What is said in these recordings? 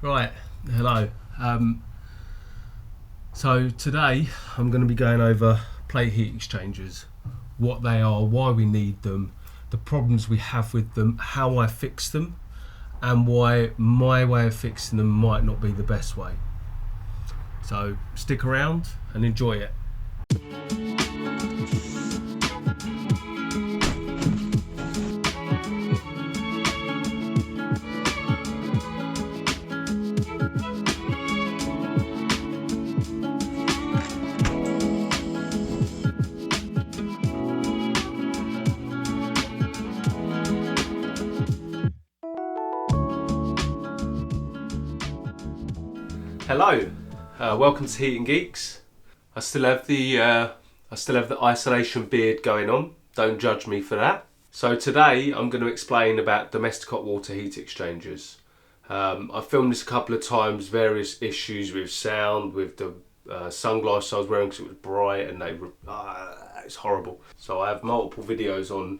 Right, hello. So today I'm going to be going over plate heat exchangers, what they are, why we need them, the problems we have with them, how I fix them, and why my way of fixing them might not be the best way. So stick around and enjoy it. Hello, welcome to Heating Geeks. I still have the isolation beard going on. Don't judge me for that. So today I'm going to explain about domestic hot water heat exchangers. I've filmed this a couple of times. Various issues with sound, with the sunglasses I was wearing because it was bright and it's horrible. So I have multiple videos on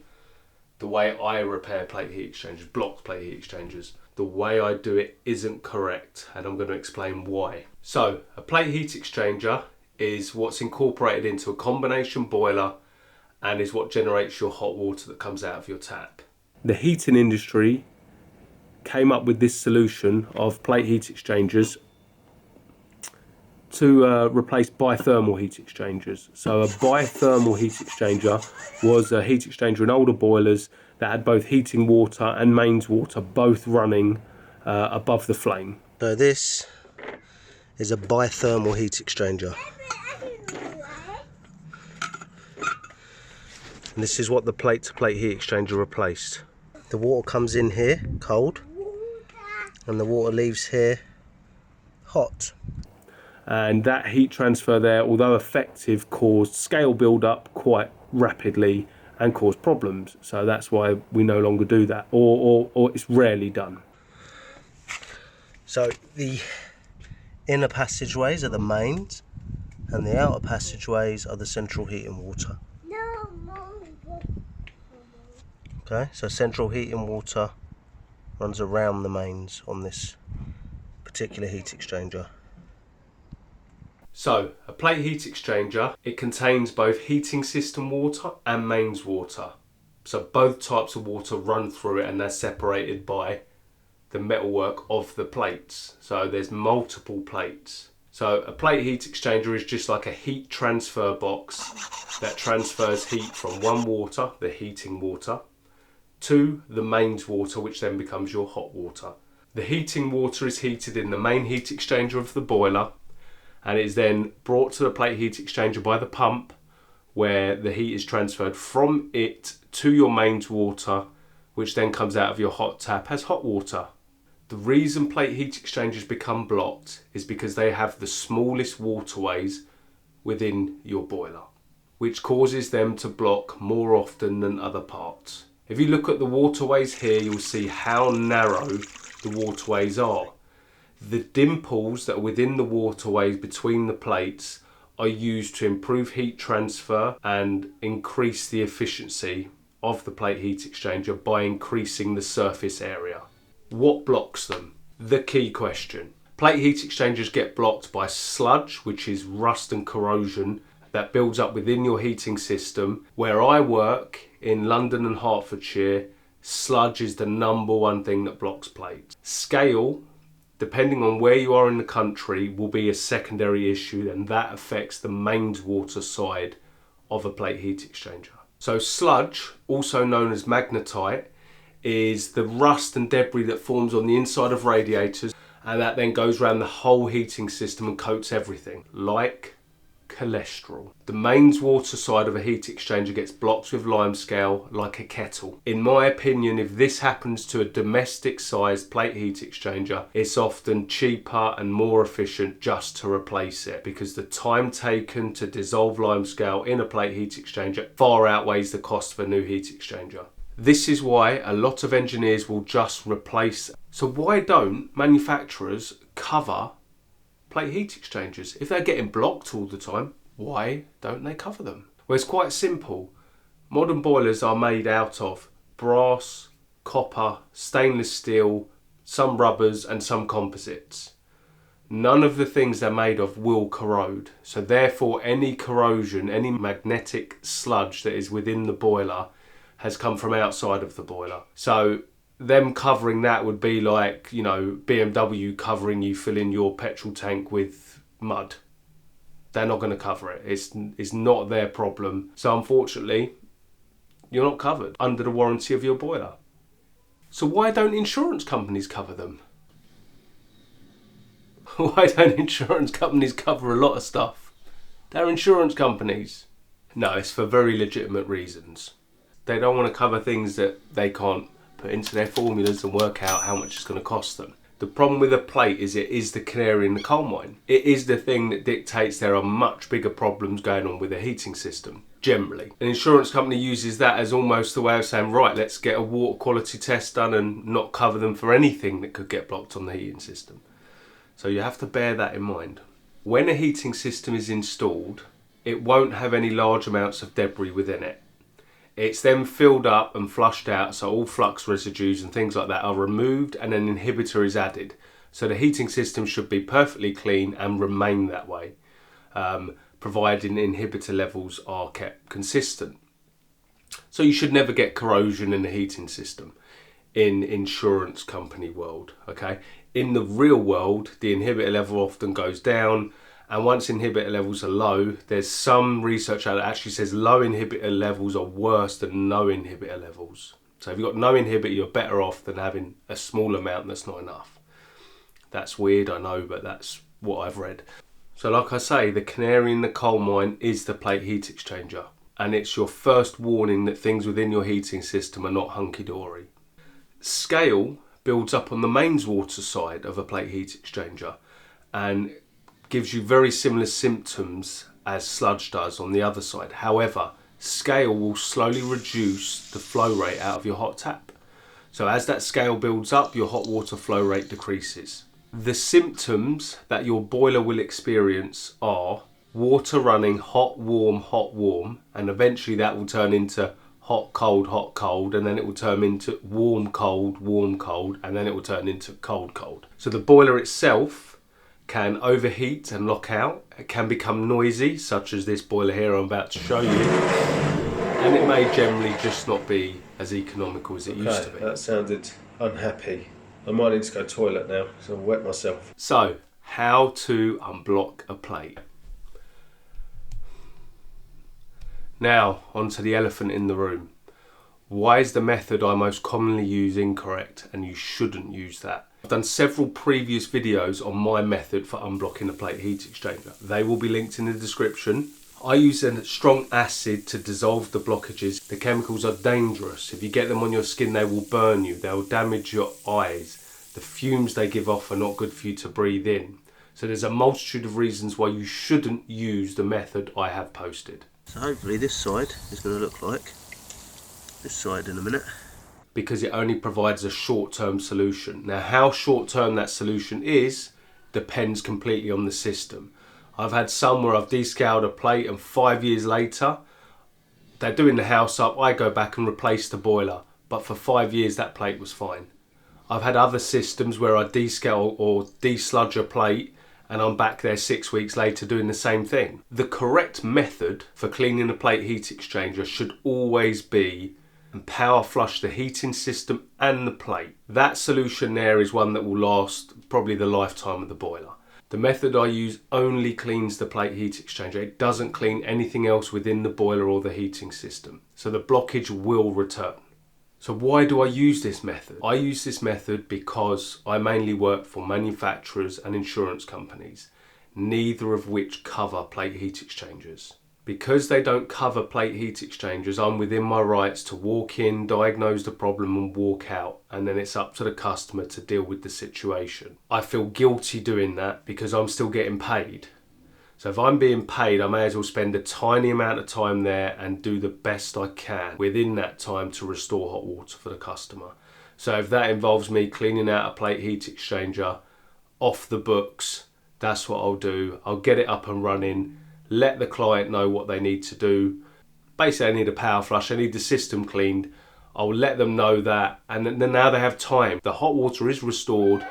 the way I repair plate heat exchangers, blocked plate heat exchangers. The way I do it isn't correct, and I'm going to explain why. So, a plate heat exchanger is what's incorporated into a combination boiler and is what generates your hot water that comes out of your tap. The heating industry came up with this solution of plate heat exchangers to replace bithermal heat exchangers. So a bithermal heat exchanger was a heat exchanger in older boilers that had both heating water and mains water both running above the flame. So this is a bithermal heat exchanger. And this is what the plate-to-plate heat exchanger replaced. The water comes in here cold and the water leaves here hot. And that heat transfer there, although effective, caused scale build-up quite rapidly and caused problems. So that's why we no longer do that, or it's rarely done. So the inner passageways are the mains and the outer passageways are the central heating water. Okay, so central heating water runs around the mains on this particular heat exchanger. So, a plate heat exchanger, it contains both heating system water and mains water. So both types of water run through it and they're separated by the metalwork of the plates. So there's multiple plates. So a plate heat exchanger is just like a heat transfer box that transfers heat from one water, the heating water, to the mains water, which then becomes your hot water. The heating water is heated in the main heat exchanger of the boiler, and is then brought to the plate heat exchanger by the pump, where the heat is transferred from it to your mains water, which then comes out of your hot tap as hot water. The reason plate heat exchangers become blocked is because they have the smallest waterways within your boiler, which causes them to block more often than other parts. If you look at the waterways here, you'll see how narrow the waterways are. The dimples that are within the waterways between the plates are used to improve heat transfer and increase the efficiency of the plate heat exchanger by increasing the surface area. What blocks them? The key question. Plate heat exchangers get blocked by sludge, which is rust and corrosion that builds up within your heating system. Where I work in London and Hertfordshire, sludge is the number one thing that blocks plates. Scale, depending on where you are in the country, will be a secondary issue, and that affects the mains water side of a plate heat exchanger. So sludge, also known as magnetite, is the rust and debris that forms on the inside of radiators, and that then goes around the whole heating system and coats everything, like cholesterol. The mains water side of a heat exchanger gets blocked with limescale like a kettle. In my opinion, if this happens to a domestic sized plate heat exchanger, it's often cheaper and more efficient just to replace it, because the time taken to dissolve limescale in a plate heat exchanger far outweighs the cost of a new heat exchanger. This is why a lot of engineers will just replace. So why don't manufacturers cover plate heat exchangers? If they're getting blocked all the time, why don't they cover them? Well, it's quite simple. Modern boilers are made out of brass, copper, stainless steel, some rubbers and some composites. None of the things they're made of will corrode. So therefore any corrosion, any magnetic sludge that is within the boiler has come from outside of the boiler. So them covering that would be like, you know, BMW covering you filling your petrol tank with mud. They're not going to cover it. It's not their problem. So unfortunately, you're not covered under the warranty of your boiler. So why don't insurance companies cover them? Why don't insurance companies cover a lot of stuff? They're insurance companies. No, it's for very legitimate reasons. They don't want to cover things that they can't put into their formulas and work out how much it's going to cost them. The problem with a plate is it is the canary in the coal mine. It is the thing that dictates there are much bigger problems going on with the heating system, generally. An insurance company uses that as almost the way of saying, right, let's get a water quality test done and not cover them for anything that could get blocked on the heating system. So you have to bear that in mind. When a heating system is installed, it won't have any large amounts of debris within it. It's then filled up and flushed out, so all flux residues and things like that are removed and an inhibitor is added. So the heating system should be perfectly clean and remain that way, providing inhibitor levels are kept consistent. So you should never get corrosion in the heating system in insurance company world, okay? In the real world, the inhibitor level often goes down, and once inhibitor levels are low, there's some research out that actually says low inhibitor levels are worse than no inhibitor levels. So if you've got no inhibitor, you're better off than having a small amount that's not enough. That's weird, I know, but that's what I've read. So like I say, the canary in the coal mine is the plate heat exchanger, and it's your first warning that things within your heating system are not hunky-dory. Scale builds up on the mains water side of a plate heat exchanger and gives you very similar symptoms as sludge does on the other side. However, scale will slowly reduce the flow rate out of your hot tap. So as that scale builds up, your hot water flow rate decreases. The symptoms that your boiler will experience are water running hot, warm, and eventually that will turn into hot, cold, and then it will turn into warm, cold, and then it will turn into cold. So the boiler itself can overheat and lock out. It can become noisy, such as this boiler here I'm about to show you. And it may generally just not be as economical as it used to be. That sounded unhappy. I might need to go toilet now, so I'll wet myself. So, how to unblock a plate. Now, onto the elephant in the room. Why is the method I most commonly use incorrect, and you shouldn't use that? I've done several previous videos on my method for unblocking a plate heat exchanger. They will be linked in the description. I use a strong acid to dissolve the blockages. The chemicals are dangerous. If you get them on your skin, they will burn you. They'll damage your eyes. The fumes they give off are not good for you to breathe in. So there's a multitude of reasons why you shouldn't use the method I have posted. So hopefully this side is going to look like this side in a minute. Because it only provides a short-term solution. Now, how short-term that solution is depends completely on the system. I've had some where I've descaled a plate and 5 years later, they're doing the house up, I go back and replace the boiler. But for 5 years, that plate was fine. I've had other systems where I descale or desludge a plate and I'm back there 6 weeks later doing the same thing. The correct method for cleaning a plate heat exchanger should always be and power flush the heating system and the plate. That solution there is one that will last probably the lifetime of the boiler. The method I use only cleans the plate heat exchanger. It doesn't clean anything else within the boiler or the heating system. So the blockage will return. So why do I use this method? I use this method because I mainly work for manufacturers and insurance companies, neither of which cover plate heat exchangers. Because they don't cover plate heat exchangers, I'm within my rights to walk in, diagnose the problem and walk out, and then it's up to the customer to deal with the situation. I feel guilty doing that because I'm still getting paid. So if I'm being paid, I may as well spend a tiny amount of time there and do the best I can within that time to restore hot water for the customer. So if that involves me cleaning out a plate heat exchanger off the books, that's what I'll do. I'll get it up and running. Let the client know what they need to do. Basically, I need a power flush, I need the system cleaned. I'll let them know that, and then now they have time. The hot water is restored,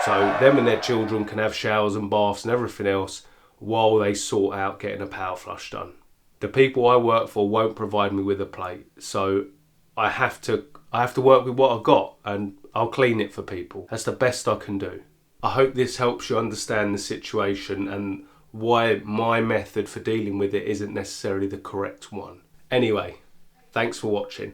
so them and their children can have showers and baths and everything else while they sort out getting a power flush done. The people I work for won't provide me with a plate, so I have to work with what I've got, and I'll clean it for people. That's the best I can do. I hope this helps you understand the situation and why my method for dealing with it isn't necessarily the correct one. Anyway, thanks for watching.